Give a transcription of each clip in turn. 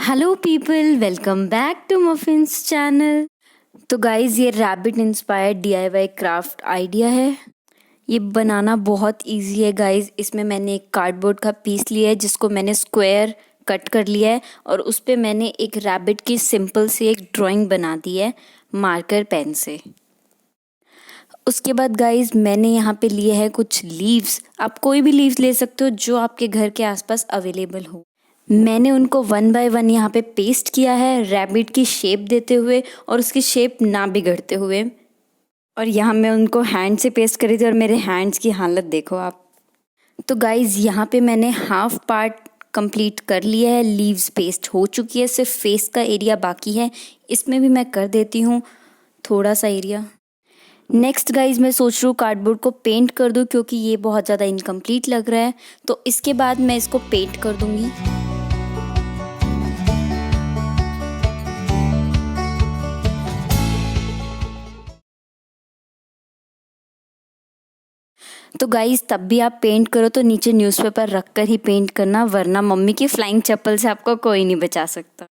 Hello people, welcome back to muffins channel. तो guys, ये rabbit inspired DIY craft idea है। ये बनाना बहुत इजी है गाइज़। इसमें मैंने एक कार्डबोर्ड का पीस लिया है जिसको मैंने स्क्वायर कट कर लिया है और उस पर मैंने एक रैबिट की सिंपल सी एक ड्राइंग बना दी है मार्कर पेन से। उसके बाद गाइज़ मैंने यहाँ पे लिए हैं कुछ लीव्स। आप कोई भी लीव्स ले सकते हो जो आपके घर के आसपास अवेलेबल हो। मैंने उनको 1 बाय 1 यहाँ पे पेस्ट किया है रैबिट की शेप देते हुए और उसकी शेप ना बिगड़ते हुए। और यहाँ मैं उनको हैंड से पेस्ट करी थी और मेरे हैंड्स की हालत देखो आप। तो गाइज़ यहाँ पे मैंने हाफ पार्ट कंप्लीट कर लिया है। लीव्स पेस्ट हो चुकी है, सिर्फ फेस का एरिया बाकी है। इसमें भी मैं कर देती हूँ थोड़ा सा एरिया। नेक्स्ट गाइज मैं सोच रही हूँ कार्डबोर्ड को पेंट कर दूँ क्योंकि ये बहुत ज़्यादा इनकम्प्लीट लग रहा है। तो इसके बाद मैं इसको पेंट कर दूँगी। तो गाइज तब भी आप पेंट करो तो नीचे न्यूज़पेपर रख कर ही पेंट करना, वरना मम्मी की फ्लाइंग चप्पल से आपको कोई नहीं बचा सकता।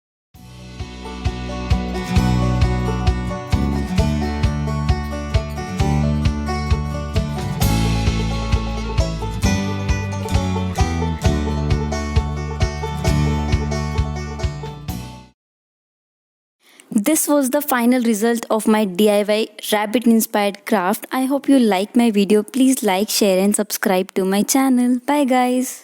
This was the final result of my DIY rabbit inspired craft. I hope you like my video. Please like, share and subscribe to my channel. Bye guys.